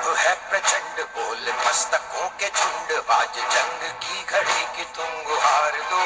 है प्रचंड बोल मस्तकों के झुंड, बाज जंग की घड़ी की तुम गुहार दो।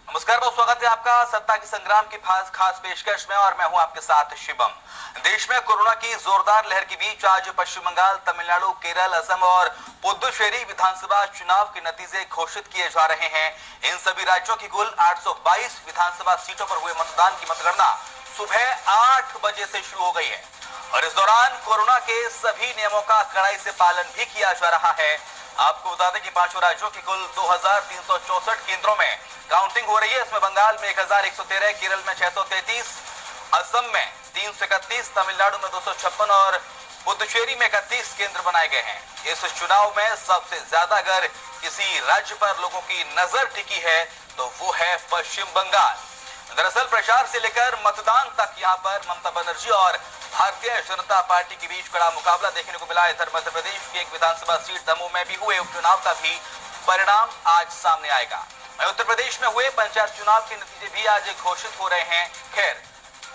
नमस्कार, बहुत स्वागत है आपका सत्ता की संग्राम की खास पेशकश में, और मैं हूं आपके साथ शिवम। देश में कोरोना की जोरदार लहर के बीच आज पश्चिम बंगाल, तमिलनाडु, केरल, असम और पुदुचेरी विधानसभा चुनाव के नतीजे घोषित किए जा रहे हैं। इन सभी राज्यों की कुल 822 विधानसभा सीटों पर हुए मतदान की मतगणना सुबह 8 बजे से शुरू हो गई है, और इस दौरान कोरोना के सभी नियमों का कड़ाई से पालन भी किया जा रहा है। आपको बता दें कि पांचों राज्यों की कुल 2364 केंद्रों में काउंटिंग हो रही है। इसमें बंगाल में 1113, केरल में 633, असम में 331, तमिलनाडु में 256 और पुदुचेरी में 31 केंद्र बनाए गए हैं। इस चुनाव में सबसे ज्यादा अगर किसी राज्य पर लोगों की नजर टिकी है तो वो है पश्चिम बंगाल। दरअसल प्रचार से लेकर मतदान तक यहां पर ममता बनर्जी और भारतीय जनता पार्टी के बीच कड़ा मुकाबला देखने को मिला। इधर मध्य प्रदेश की एक विधानसभा सीट दमोह में भी हुए उपचुनाव का भी परिणाम आज सामने आएगा। उत्तर प्रदेश में हुए पंचायत चुनाव के नतीजे भी आज घोषित हो रहे हैं। खैर,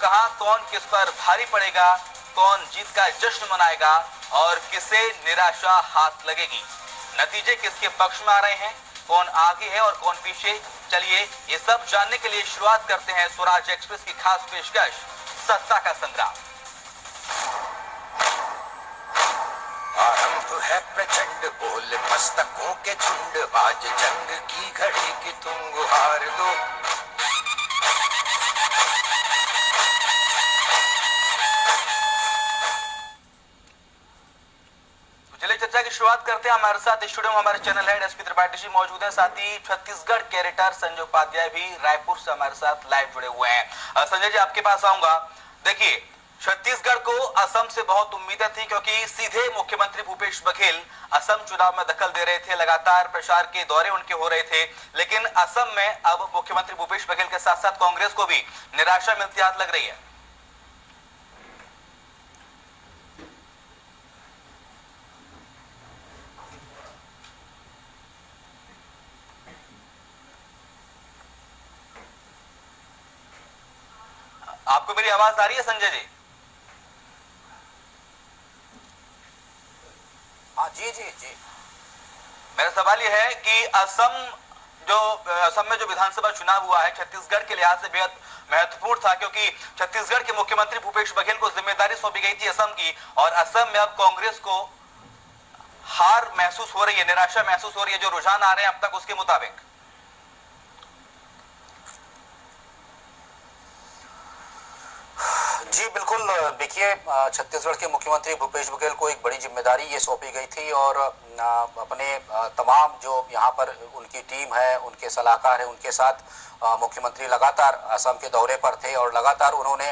कहां कौन किस पर भारी पड़ेगा, कौन जीत का जश्न मनाएगा और किसे निराशा हाथ लगेगी, नतीजे किसके पक्ष में आ रहे हैं, कौन आगे है और कौन पीछे, चलिए ये सब जानने के लिए शुरुआत करते हैं स्वराज एक्सप्रेस की खास पेशकश सत्ता का संग्राम। आरंभ है प्रचंड बोल मस्तकों के झुंड, बाज जंग की घड़ी की तुम गुहार दो। चलिए चर्चा की शुरुआत करते हैं। हमारे साथ स्टूडियो में हमारे channel head SP Tripathi ji मौजूद हैं, साथ ही छत्तीसगढ़ के एडिटर संजय उपाध्याय भी रायपुर से हमारे साथ लाइव जुड़े हुए हैं। संजय जी, आपके पास आऊंगा। देखिए, छत्तीसगढ़ को असम से बहुत उम्मीदें थी, क्योंकि सीधे मुख्यमंत्री भूपेश बघेल असम चुनाव में दखल दे रहे थे, लगातार प्रचार के दौरे उनके हो रहे थे। लेकिन असम में अब मुख्यमंत्री भूपेश बघेल के साथ साथ कांग्रेस को भी निराशा मिलती हाथ लग रही है। आपको मेरी आवाज आ रही है संजय जी? हाँ जी जी जी। मेरा सवाल यह है कि असम में जो विधानसभा चुनाव हुआ है छत्तीसगढ़ के लिहाज से बेहद महत्वपूर्ण था, क्योंकि छत्तीसगढ़ के मुख्यमंत्री भूपेश बघेल को जिम्मेदारी सौंपी गई थी असम की, और असम में अब कांग्रेस को हार महसूस हो रही है, निराशा महसूस हो रही है। जो रुझान आ रहे हैं अब तक उसके मुताबिक। जी बिल्कुल, देखिए, छत्तीसगढ़ के मुख्यमंत्री भूपेश बघेल को एक बड़ी जिम्मेदारी ये सौंपी गई थी, और अपने तमाम जो यहाँ पर उनकी टीम है, उनके सलाहकार है, उनके साथ मुख्यमंत्री लगातार असम के दौरे पर थे, और लगातार उन्होंने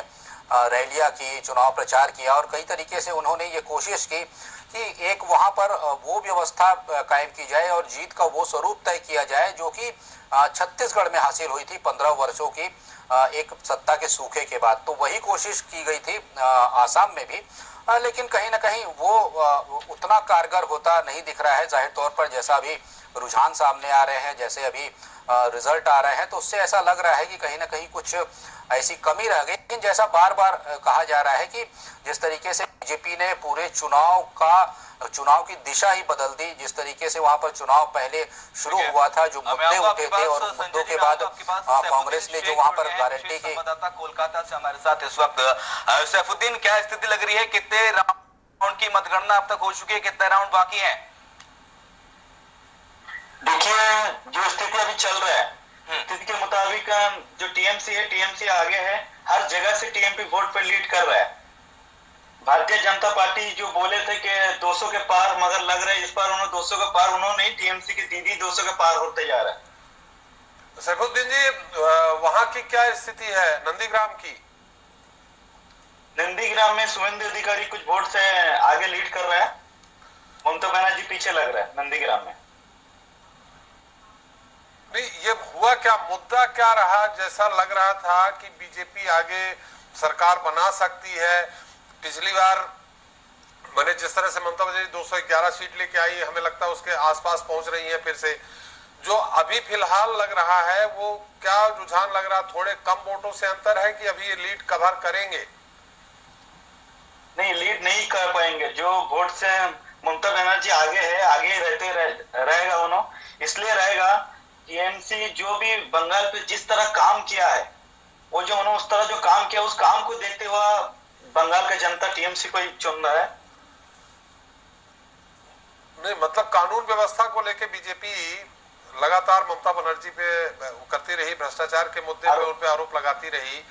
रैलियां की, चुनाव प्रचार किया, और कई तरीके से उन्होंने ये कोशिश की कि एक वहाँ पर वो व्यवस्था कायम की जाए और जीत का वो स्वरूप तय किया जाए जो कि छत्तीसगढ़ में हासिल हुई थी 15 वर्षों की एक सत्ता के सूखे के बाद। तो वही कोशिश की गई थी आसाम में भी, लेकिन कहीं ना कहीं वो उतना कारगर होता नहीं दिख रहा है। जाहिर तौर पर जैसा अभी रुझान सामने आ रहे हैं, जैसे अभी रिजल्ट आ रहे हैं, तो उससे ऐसा लग रहा है कि कहीं ना कहीं कुछ ऐसी कमी रह गई। लेकिन जैसा बार बार कहा जा रहा है कि जिस तरीके से बीजेपी ने पूरे चुनाव की दिशा ही बदल दी, जिस तरीके से वहां पर चुनाव पहले शुरू हुआ था, जो मुद्दे उठे थे, और मुद्दों के बाद कांग्रेस ने जो वहां पर गारंटी की। कोलकाता से हमारे साथ इस वक्त सैफुद्दीन, क्या स्थिति लग रही है? कितने राउंड की मतगणना अब तक हो चुकी है, कितने राउंड बाकी है? देखिए, जो स्थिति अभी चल रहा है, स्थिति के मुताबिक जो टीएमसी है, टीएमसी आगे है, हर जगह से टीएमपी वोट पे लीड कर रहा है। भारतीय जनता पार्टी जो बोले थे कि 200 के पार, मगर लग रहा है इस बार उन्होंने 200 के पार उन्होंने नहीं, टीएमसी की दीदी 200 के पार होते जा रहा है। सैफुद्दीन जी, वहां की क्या स्थिति है नंदीग्राम की? नंदीग्राम में शुभेंदु अधिकारी कुछ वोट से आगे लीड कर रहा है, ममता बनर्जी पीछे लग रहा है नंदीग्राम में। नहीं, ये हुआ क्या, मुद्दा क्या रहा? जैसा लग रहा था कि बीजेपी आगे सरकार बना सकती है। पिछली बार मैंने जिस तरह से ममता बनर्जी 211 सीट लेके आई, हमें लगता है उसके आसपास पहुंच रही है फिर से। जो अभी फिलहाल लग रहा है वो क्या रुझान लग रहा, थोड़े कम वोटों से अंतर है कि अभी ये लीड कवर करेंगे? नहीं, लीड नहीं कर पाएंगे। जो वोट से ममता बनर्जी आगे है, आगे रहेगा उन्होंने, इसलिए रहेगा टीएमसी जो भी बंगाल पे जिस तरह काम किया है, वो जो उन्होंने उस तरह जो काम किया, उस काम को देखते हुए बंगाल का जनता टीएमसी को ही चुन रहा है। नहीं, मतलब कानून व्यवस्था को लेके बीजेपी लगातार ममता बनर्जी पे करती रही, भ्रष्टाचार के मुद्दे पे उन पे आरोप लगाती रही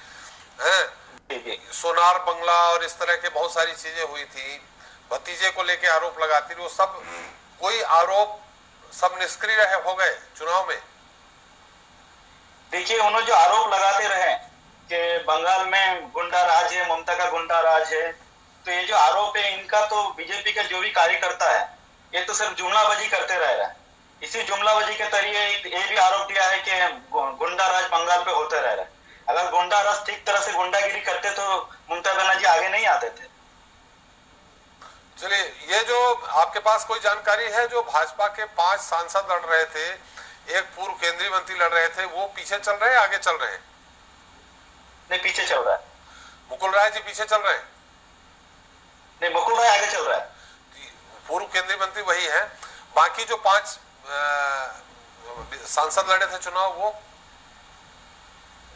है। सोनार बंगला और इस तरह के बहुत सारी चीजें हुई थी, भतीजे को लेके आरोप लगाती रही, वो सब कोई आरोप सब निष्क्रिय रहे हो गए चुनाव में। देखिए, उन्होंने जो आरोप लगाते रहे कि बंगाल में गुंडा राज है, ममता का गुंडा राज है, तो ये जो आरोप है इनका, तो बीजेपी का जो भी कार्यकर्ता है ये तो सिर्फ जुमलाबाजी करते रह रहा है। इसी जुमलाबाजी के जरिए ये भी आरोप दिया है कि गुंडा राज बंगाल पे होते रह रहा है। अगर गुंडा राज ठीक तरह से गुंडागिरी करते तो ममता बनर्जी आगे नहीं आते थे। चलिए, ये जो आपके पास कोई जानकारी है, जो भाजपा के 5 सांसद लड़ रहे थे, एक पूर्व केंद्रीय मंत्री लड़ रहे थे, वो पीछे चल रहे हैं आगे चल रहे हैं? नहीं, पीछे चल रहा है। मुकुल राय जी पीछे चल रहे हैं? नहीं, मुकुल राय आगे चल रहा है। पूर्व केंद्रीय मंत्री वही है, बाकी जो 5 सांसद लड़े थे चुनाव,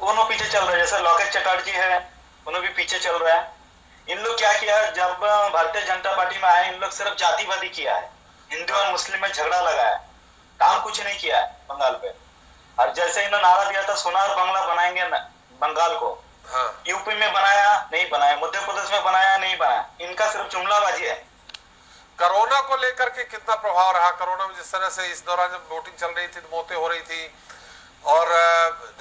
वो पीछे चल रहे हैं। जैसे लोकेश चटर्जी है, उन्होंने भी पीछे चल रहा है। इन लोग क्या किया, जब भारतीय जनता पार्टी में आए, इन लोग सिर्फ जातिवादी किया है, हिंदू और मुस्लिम में झगड़ा लगाया, काम कुछ नहीं किया है बंगाल पे। और जैसे इन्होंने नारा दिया था सोनार बंगला बनाएंगे बंगाल को, हाँ। यूपी में बनाया नहीं बनाया, मध्य प्रदेश में बनाया नहीं बनाया, इनका सिर्फ जुमलाबाजी है। कोरोना को लेकर के कितना प्रभाव रहा? कोरोना में जिस तरह से इस दौरान जब वोटिंग चल रही थी तो मौतें हो रही थी और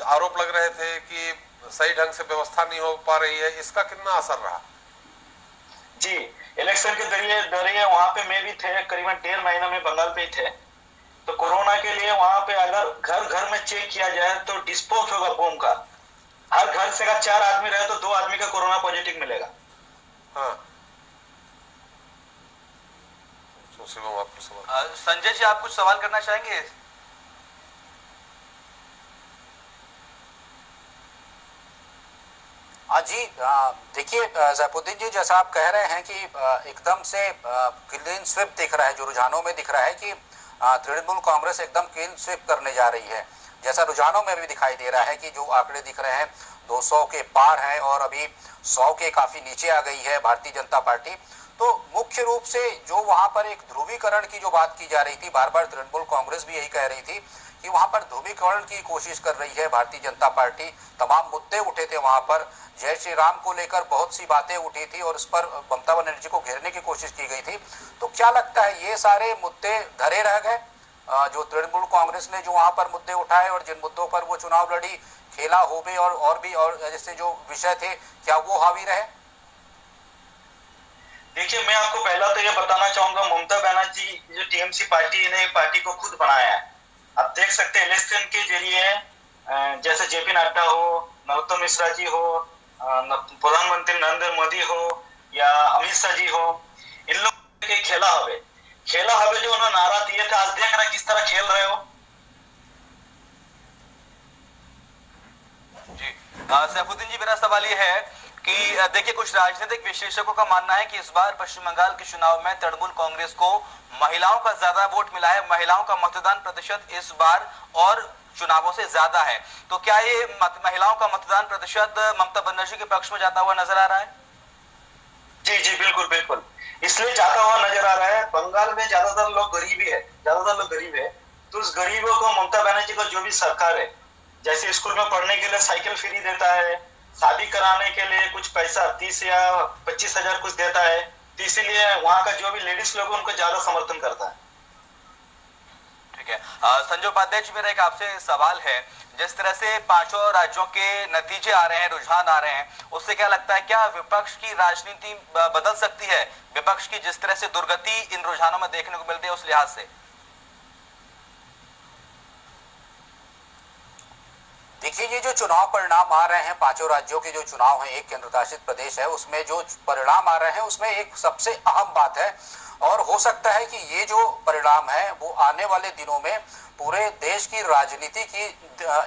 आरोप लग रहे थे कि सही ढंग से व्यवस्था नहीं हो पा रही है, इसका कितना असर रहा? जी, इलेक्शन के जरिए वहां पे मैं भी थे, करीबन 1.5 महीना में बंगाल पे ही थे। तो कोरोना के लिए वहां पे अगर घर घर में चेक किया जाए तो डिस्पोज होगा बम का। हर घर से अगर 4 आदमी रहे तो 2 आदमी का कोरोना पॉजिटिव मिलेगा। हाँ। आपको सवाल। संजय जी, आप कुछ सवाल करना चाहेंगे? जी, देखिए ज़ैफुद्दीन जी, जैसा आप कह रहे हैं कि एकदम से क्लीन स्वीप दिख रहा है, जो रुझानों में दिख रहा है कि तृणमूल कांग्रेस एकदम क्लीन स्वीप करने जा रही है, जैसा रुझानों में भी दिखाई दे रहा है कि जो आंकड़े दिख रहे हैं 200 के पार हैं और अभी 100 के काफी नीचे आ गई है भारतीय जनता पार्टी। तो मुख्य रूप से जो वहां पर एक ध्रुवीकरण की जो बात की जा रही थी, बार बार तृणमूल कांग्रेस भी यही कह रही थी कि वहां पर ध्रुवीकरण की कोशिश कर रही है भारतीय जनता पार्टी। तमाम मुद्दे उठे थे वहां पर, जय श्री राम को लेकर बहुत सी बातें उठी थी और इस पर ममता बनर्जी को घेरने की कोशिश की गई थी। तो क्या लगता है ये सारे मुद्दे धरे रह गए, जो तृणमूल कांग्रेस ने जो वहां पर मुद्दे उठाए और जिन मुद्दों पर वो चुनाव लड़ी, खेला होबे और भी और जैसे जो विषय थे, क्या वो हावी रहे? देखिए, मैं आपको पहला तो ये बताना चाहूंगा, ममता बनर्जी जो टीएमसी पार्टी ने पार्टी को खुद बनाया है। आप देख सकते हैं इलेक्शन के जरिए जैसे जेपी नड्डा हो, नरोत्तम मिश्रा जी हो, प्रधानमंत्री नरेंद्र मोदी हो या अमित शाह जी हो, इन लोग के खेला हवे जो उन्होंने नारा दिए थे, आज देख रहे किस तरह खेल रहे हो। जी, सैफुद्दीन जी, मेरा सवाल ये है कि देखिए, कुछ राजनीतिक विश्लेषकों का मानना है कि इस बार पश्चिम बंगाल के चुनाव में तृणमूल कांग्रेस को महिलाओं का ज्यादा वोट मिला है, महिलाओं का मतदान प्रतिशत इस बार और चुनावों से ज्यादा है। तो क्या ये महिलाओं का मतदान प्रतिशत ममता बनर्जी के पक्ष में जाता हुआ नजर आ रहा है? जी जी, बिल्कुल बिल्कुल, इसलिए जाता हुआ नजर आ रहा है। बंगाल में ज्यादातर लोग गरीब है, तो उस गरीबों को ममता बनर्जी का जो भी सरकार है, जैसे स्कूल में पढ़ने के लिए साइकिल फ्री देता है, शादी कराने के लिए कुछ पैसा 30 या 25 हजार कुछ देता है, तो इसीलिए वहां का जो भी लेडीज लोग उनको ज्यादा समर्थन करता है। ठीक है, संजय उपाध्याय जी, मेरा एक आपसे सवाल है, जिस तरह से 5 राज्यों के नतीजे आ रहे हैं, रुझान आ रहे हैं, उससे क्या लगता है, क्या विपक्ष की राजनीति बदल सकती है? विपक्ष की जिस तरह से दुर्गति इन रुझानों में देखने को मिलती है, उस लिहाज से? देखिए, ये जो चुनाव परिणाम आ रहे हैं, 5 राज्यों के जो चुनाव हैं, एक केंद्र शासित प्रदेश है, उसमें जो परिणाम आ रहे हैं उसमें एक सबसे अहम बात है, और हो सकता है कि ये जो परिणाम है वो आने वाले दिनों में पूरे देश देश की राजनीति की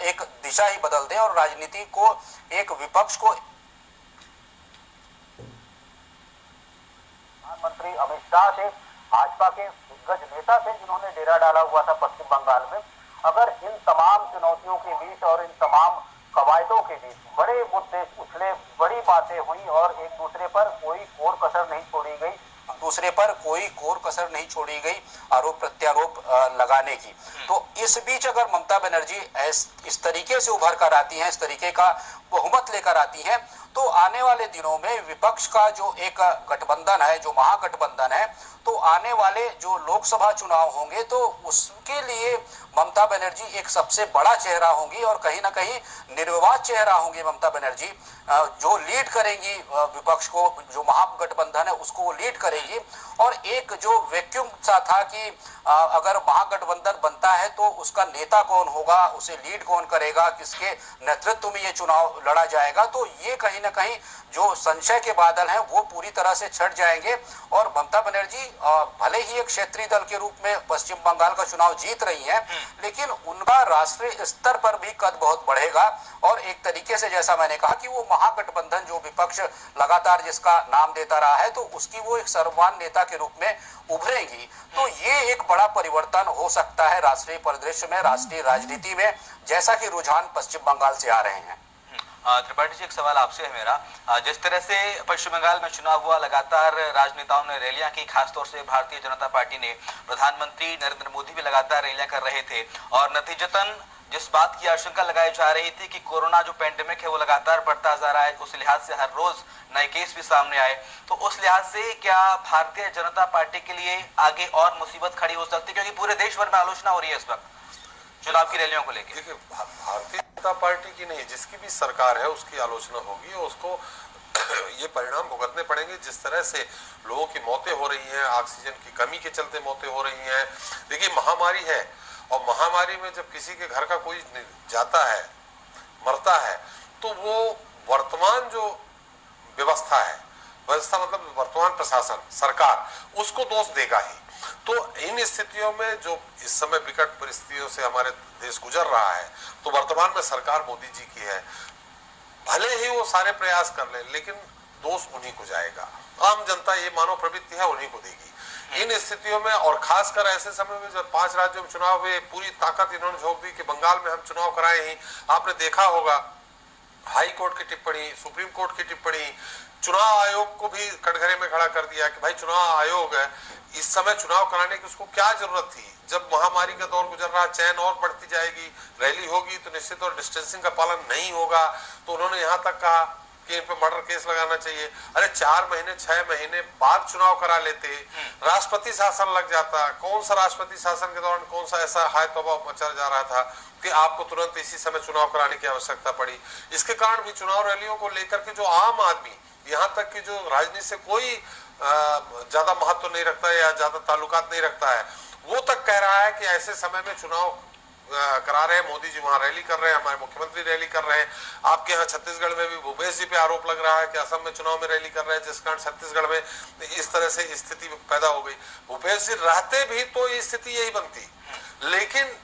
एक दिशा ही बदल दें और राजनीति को एक विपक्ष को। प्रधानमंत्री अमित शाह से, भाजपा के दिग्गज नेता से जिन्होंने डेरा डाला हुआ था पश्चिम बंगाल में, अगर इन तमाम चुनौतियों के बीच और इन तमाम कवायदों के बीच बड़े मुद्दे उछले, बड़ी बातें हुई और एक दूसरे पर कोई कोर कसर नहीं छोड़ी गई आरोप प्रत्यारोप लगाने की। तो इस बीच अगर ममता बनर्जी इस तरीके से उभर कर आती हैं, इस तरीके का बहुमत लेकर आती हैं, तो आने वाले दिनों में विपक्ष का जो एक गठबंधन है, जो महागठबंधन है, तो आने वाले जो लोकसभा चुनाव होंगे तो उसके लिए ममता बनर्जी एक सबसे बड़ा चेहरा होंगी और कहीं ना कहीं निर्विवाद चेहरा होंगी ममता बनर्जी, जो लीड करेंगी विपक्ष को, जो महागठबंधन है उसको वो लीड करेंगी। और एक जो वैक्यूम सा था कि अगर महागठबंधन बनता है तो उसका नेता कौन होगा, उसे लीड कौन करेगा, किसके नेतृत्व में ये चुनाव लड़ा जाएगा, तो ये कहीं ना कहीं जो संशय के बादल हैं वो पूरी तरह से छट जाएंगे। और ममता बनर्जी भले ही एक क्षेत्रीय दल के रूप में पश्चिम बंगाल का चुनाव जीत रही हैं, लेकिन उनका राष्ट्रीय स्तर पर भी कद बहुत बढ़ेगा और एक तरीके से जैसा मैंने कहा कि वो महागठबंधन जो विपक्ष लगातार जिसका नाम देता रहा है, तो उसकी वो एक सर्वमान्य नेता के रूप में उभरेंगी। तो ये एक बड़ा परिवर्तन हो सकता है राष्ट्रीय परिदृश्य में, राष्ट्रीय राजनीति में, जैसा कि रुझान पश्चिम बंगाल से आ रहे हैं। त्रिपाठी जी, एक सवाल आपसे है मेरा। जिस तरह से पश्चिम बंगाल में चुनाव हुआ, लगातार राजनेताओं ने रैलियां की, खासतौर से भारतीय जनता पार्टी ने, प्रधानमंत्री नरेंद्र मोदी भी लगातार रैलियां कर रहे थे और नतीजतन जिस बात की आशंका लगाई जा रही थी कि कोरोना जो पैंडेमिक है वो लगातार बढ़ता जा रहा है, उस लिहाज से हर रोज नए केस भी सामने आए, तो उस लिहाज से क्या भारतीय जनता पार्टी के लिए आगे और मुसीबत खड़ी हो सकती है, क्योंकि पूरे देश भर में आलोचना हो रही है इस वक्त चुनाव की रैलियों को लेकर? देखिए, भारतीय जनता पार्टी की नहीं, जिसकी भी सरकार है उसकी आलोचना होगी और उसको ये परिणाम भुगतने पड़ेंगे। जिस तरह से लोगों की मौतें हो रही हैं, ऑक्सीजन की कमी के चलते मौतें हो रही हैं। देखिए, महामारी है और महामारी में जब किसी के घर का कोई जाता है, मरता है, तो वो वर्तमान जो व्यवस्था है, व्यवस्था मतलब वर्तमान प्रशासन, सरकार, उसको दोष देगा ही। तो इन स्थितियों में जो इस समय विकट परिस्थितियों से हमारे देश गुजर रहा है, तो वर्तमान में सरकार मोदी जी की है। भले ही वो सारे प्रयास कर ले, लेकिन दोष उन्हीं को जाएगा। आम जनता, ये मानव प्रवृत्ति है, उन्हीं को देगी इन स्थितियों में। और खासकर ऐसे समय में जब 5 राज्यों में चुनाव हुए, पूरी ताकत इन्होंने झोंक दी कि बंगाल में हम चुनाव कराए ही। आपने देखा होगा हाई कोर्ट की टिप्पणी, सुप्रीम कोर्ट की टिप्पणी, चुनाव आयोग को भी कटघरे में खड़ा कर दिया कि भाई चुनाव आयोग है, इस समय चुनाव कराने की उसको क्या जरूरत थी। जब महामारी का दौर गुजर रहा, चैन और बढ़ती जाएगी, रैली होगी तो निश्चित और डिस्टेंसिंग का पालन नहीं होगा, तो उन्होंने यहाँ तक कहा कि इन पे मर्डर केस लगाना चाहिए। अरे 4 महीने 6 महीने बाद चुनाव करा लेते, राष्ट्रपति शासन लग जाता। कौन सा राष्ट्रपति शासन के दौरान कौन सा ऐसा हाय तौबा मचा जा रहा था कि आपको तुरंत इसी समय चुनाव कराने की आवश्यकता पड़ी। इसके कारण भी चुनाव रैलियों को लेकर के जो आम आदमी, यहाँ तक कि जो राजनीति से कोई ज्यादा महत्व नहीं रखता है या ज्यादा ताल्लुकात नहीं रखता है, वो तक कह रहा है कि ऐसे समय में चुनाव करा रहे हैं, मोदी जी वहां रैली कर रहे हैं, हमारे मुख्यमंत्री रैली कर रहे हैं। आपके यहाँ छत्तीसगढ़ में भी भूपेश जी पे आरोप लग रहा है कि असम में चुनाव में रैली कर रहे हैं, जिस कारण छत्तीसगढ़ में इस तरह से स्थिति पैदा हो गई। भूपेश जी रहते भी तो ये स्थिति यही बनती, लेकिन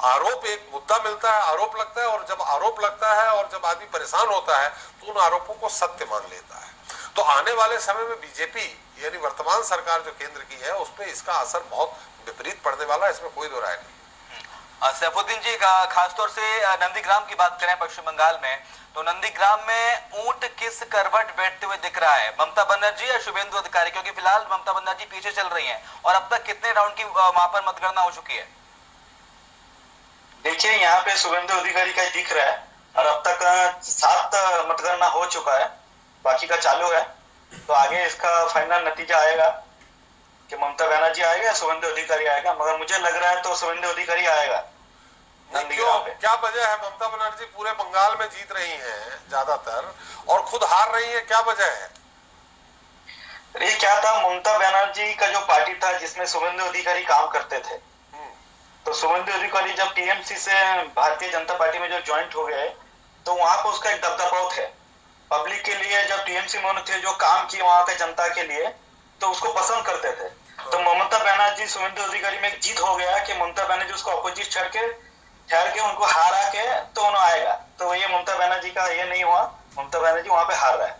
आरोप एक मुद्दा मिलता है, आरोप लगता है, और जब आरोप लगता है और जब आदमी परेशान होता है तो उन आरोपों को सत्य मान लेता है। तो आने वाले समय में बीजेपी यानी वर्तमान सरकार जो केंद्र की है, उस पर इसका असर बहुत विपरीत पड़ने वाला है, इसमें कोई दो राय नहीं। सैफुद्दीन जी, खासतौर से नंदीग्राम की बात करें पश्चिम बंगाल में, तो नंदीग्राम में ऊंट किस करवट बैठते हुए दिख रहा है, ममता बनर्जी या शुभेंदु अधिकारी? क्योंकि फिलहाल ममता बनर्जी पीछे चल रही हैं और अब तक कितने राउंड की वहां पर मतगणना हो चुकी है? देखिए, यहाँ पे शुभेंदु अधिकारी का दिख रहा है और अब तक 7 मतगणना हो चुका है, बाकी का चालू है। तो आगे इसका फाइनल नतीजा आएगा कि ममता बनर्जी आएगा या शुभेंदु अधिकारी आएगा, मगर मुझे लग रहा है तो शुभेंदु अधिकारी आएगा। क्यों, क्या वजह है? ममता बनर्जी पूरे बंगाल में जीत रही हैं ज्यादातर और खुद हार रही है, क्या वजह है? ये क्या था, ममता बनर्जी का जो पार्टी था जिसमें शुभेंदु अधिकारी काम करते थे, तो शुभेंदु अधिकारी जब टीएमसी से भारतीय जनता पार्टी में जो ज्वाइंट हो गए, तो वहां पर उसका एक दबदबा थे पब्लिक के लिए। जब टीएमसी में थे, जो काम किए वहां के जनता के लिए, तो उसको पसंद करते थे। तो ममता बनर्जी शुभेंदु अधिकारी में एक जीत हो गया कि ममता बनर्जी उसको अपोजिट छड़ के ठहर के उनको हारा के तो उन्हें आएगा। तो ये ममता बनर्जी का ये नहीं हुआ, ममता बनर्जी वहां पे हार रहा है।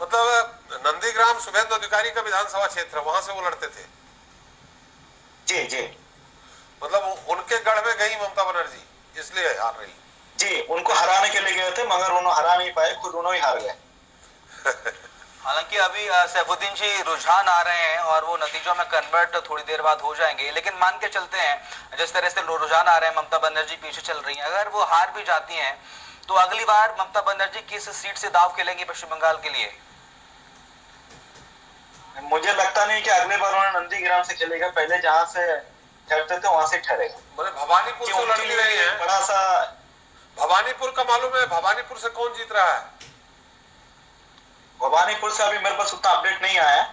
मतलब नंदीग्राम शुभेंदु अधिकारी का विधानसभा क्षेत्र, वहां से वो लड़ते थे। जी जी मतलब उनके गढ़ में गई ममता बनर्जी, इसलिए हार रही। जी, उनको हराने के लिए गए थे मगर उन्होंने हरा नहीं पाए, खुद उन्होंने ही हार गए। हालांकि अभी सैफुद्दीन जी रुझान आ रहे हैं और वो नतीजों में कन्वर्ट थोड़ी देर बाद हो जाएंगे, लेकिन मान के चलते हैं जिस तरह से रुझान आ रहे हैं, ममता बनर्जी पीछे चल रही हैं, अगर वो हार भी जाती हैं तो अगली बार ममता बनर्जी किस सीट से दाव खेलेंगी पश्चिम बंगाल के लिए? मुझे लगता नहीं कि अगली बार उन्होंने नंदीग्राम से खेलेगा, पहले जहां से ठहरते थे वहां से ठहरेगा। मैंने भवानीपुर से लड़ भी रही है, बड़ा सा भवानीपुर का मालूम है? भवानीपुर से कौन जीत रहा है? भवानीपुर से अभी मेरे पास उतना अपडेट नहीं आया।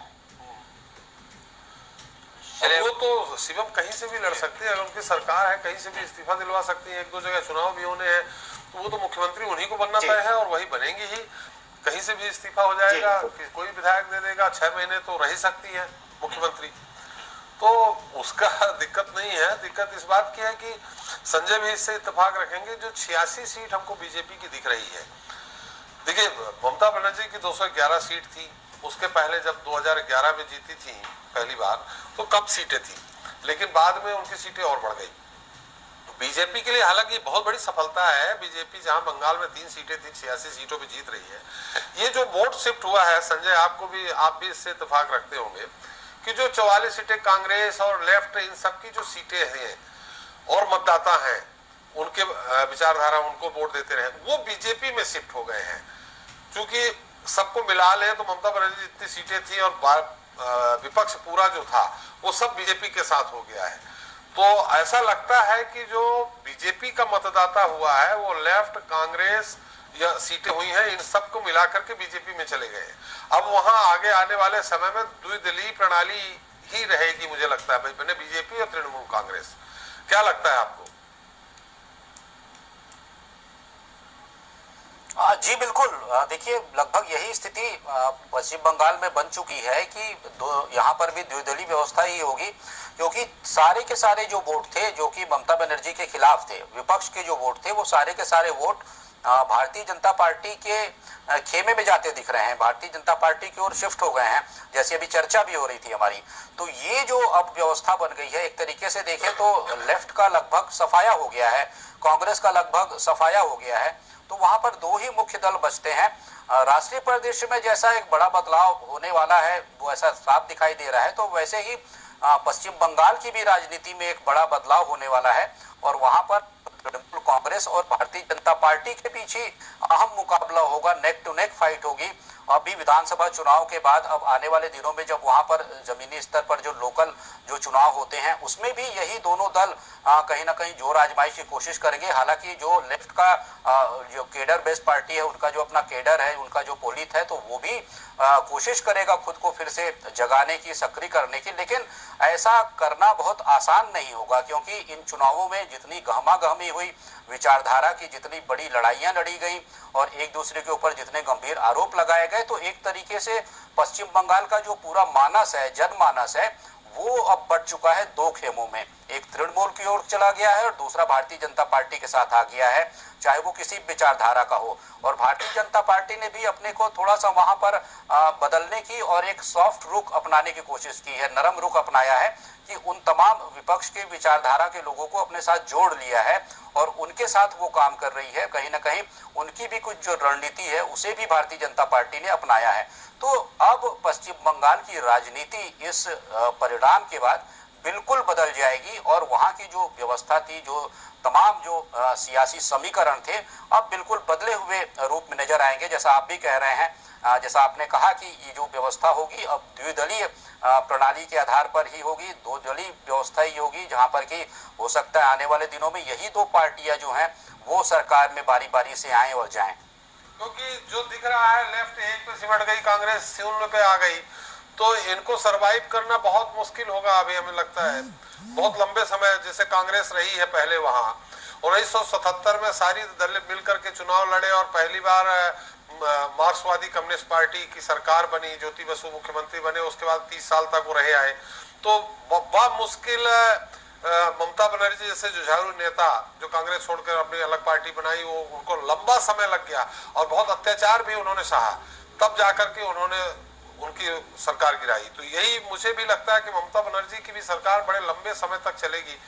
वो तो शिवम कहीं से भी लड़ सकते हैं, अगर उनकी सरकार है कहीं से भी इस्तीफा दिलवा सकती है। एक दो जगह चुनाव भी होने हैं तो वो तो मुख्यमंत्री उन्हीं को बनना तय है और वही बनेंगे ही। कहीं से भी इस्तीफा हो जाएगा, कोई विधायक दे देगा, 6 महीने तो रह ही सकती है मुख्यमंत्री, तो उसका दिक्कत नहीं है। दिक्कत इस बात की है कि संजय भी इससे इत्तेफाक रखेंगे। जो 86 सीट हमको बीजेपी की दिख रही है, देखिए ममता बनर्जी की 211 सीट थी, उसके पहले जब 2011 में जीती थी पहली बार तो कम सीटें थी, लेकिन बाद में उनकी सीटें और बढ़ गई। बीजेपी के लिए हालांकि बहुत बड़ी सफलता है। बीजेपी जहां बंगाल में 3 सीटें थी, 86 सीटों पे जीत रही है। ये जो वोट शिफ्ट हुआ है, संजय आप भी इससे इत्तेफाक रखते होंगे कि जो 44 सीटें कांग्रेस और लेफ्ट, इन सब की जो सीटें हैं और मतदाता हैं उनके विचारधारा उनको वोट देते रहे, वो बीजेपी में शिफ्ट हो गए हैं। क्योंकि सबको मिला ले तो ममता बनर्जी जितनी सीटें थी और विपक्ष पूरा जो था वो सब बीजेपी के साथ हो गया है। तो ऐसा लगता है कि जो बीजेपी का मतदाता हुआ है वो लेफ्ट, कांग्रेस या सीटें हुई हैं, इन सबको मिलाकर के बीजेपी में चले गए। अब वहां आगे आने वाले समय में द्विदलीय प्रणाली ही रहेगी, मुझे लगता है, भाई बीजेपी और तृणमूल कांग्रेस। क्या लगता है आपको? जी बिल्कुल, देखिए लगभग यही स्थिति पश्चिम बंगाल में बन चुकी है कि यहाँ पर भी द्विदलीय व्यवस्था ही होगी, क्योंकि सारे के सारे जो वोट थे जो कि ममता बनर्जी के खिलाफ थे, विपक्ष के जो वोट थे वो सारे के सारे वोट भारतीय जनता पार्टी के खेमे में जाते दिख रहे हैं, भारतीय जनता पार्टी की ओर शिफ्ट हो गए हैं, जैसे अभी चर्चा भी हो रही थी हमारी। तो ये जो अब व्यवस्था बन गई है, एक तरीके से देखें तो लेफ्ट का लगभग सफाया हो गया है, कांग्रेस का लगभग सफाया हो गया है। तो वहां पर 2 ही मुख्य दल बचते हैं। राष्ट्रीय परिदृश्य में जैसा एक बड़ा बदलाव होने वाला है वो ऐसा साफ दिखाई दे रहा है, तो वैसे ही पश्चिम बंगाल की भी राजनीति में एक बड़ा बदलाव होने वाला है और वहां पर तृणमूल कांग्रेस और भारतीय जनता पार्टी के पीछे अहम मुकाबला होगा, नेक टू नेक फाइट होगी। अभी विधानसभा चुनाव के बाद अब आने वाले दिनों में जब वहां पर जमीनी स्तर पर जो लोकल जो चुनाव होते हैं उसमें भी यही दोनों दल कहीं ना कहीं जोर आजमाइश की कोशिश करेंगे। हालांकि जो लेफ्ट का जो केडर बेस्ड पार्टी है, उनका जो अपना केडर है, उनका जो पोलित है, तो वो भी कोशिश करेगा खुद को फिर से जगाने की, सक्रिय करने की, लेकिन ऐसा करना बहुत आसान नहीं होगा, क्योंकि इन चुनावों में जितनी गहमा गहमी हुई, विचारधारा की जितनी बड़ी लड़ाइयां लड़ी गई और एक दूसरे के ऊपर जितने गंभीर आरोप लगाए गए, तो एक तरीके से पश्चिम बंगाल का जो पूरा मानस है, जनमानस है, वो अब बढ़ चुका है 2 खेमों में। एक तृणमूल की ओर चला गया है और दूसरा भारतीय जनता पार्टी के साथ आ गया है, चाहे वो किसी विचारधारा का हो। और भारतीय जनता पार्टी ने भी अपने को थोड़ा सा वहां पर बदलने की और एक सॉफ्ट रुख अपनाने की कोशिश की है, नरम रुख अपनाया है कि उन तमाम विपक्ष के विचारधारा के लोगों को अपने साथ जोड़ लिया है और उनके साथ वो काम कर रही है। कहीं ना कहीं उनकी भी कुछ जो रणनीति है उसे भी भारतीय जनता पार्टी ने अपनाया है। तो अब पश्चिम बंगाल की राजनीति इस परिणाम के बाद बिल्कुल बदल जाएगी और वहां की जो व्यवस्था थी, जो तमाम जो सियासी समीकरण थे, अब बिल्कुल बदले हुए रूप में नजर आएंगे। जैसा आप भी कह रहे हैं, जैसा आपने कहा कि ये जो व्यवस्था होगी अब द्विदलीय प्रणाली के आधार पर ही होगी, 2 दलीय व्यवस्था ही होगी, जहां पर कि हो सकता है आने वाले दिनों में यही 2 पार्टियां जो हैं वो सरकार में बारी बारी से आए और जाएं। क्योंकि जो दिख रहा है लेफ्ट एक पे सिमट गई, कांग्रेस 0 पे आ गई, तो इनको सरवाइव करना बहुत मुश्किल होगा। अभी हमें लगता है बहुत लंबे समय जैसे कांग्रेस रही है पहले, वहां 1977 में सारी दल मिलकर के चुनाव लड़े और पहली बार मार्क्सवादी कम्युनिस्ट पार्टी की सरकार बनी, ज्योति बसु मुख्यमंत्री बने, उसके बाद 30 साल तक वो रहे आए। तो बहुत मुश्किल ममता बनर्जी जैसे जुझारू नेता जो कांग्रेस छोड़कर अपनी अलग पार्टी बनाई, वो उनको लंबा समय लग गया और बहुत अत्याचार भी उन्होंने सहा, तब जाकर के उन्होंने उनकी सरकार गिराई। तो यही मुझे भी लगता है कि ममता बनर्जी की भी सरकार बड़े लंबे समय तक चलेगी।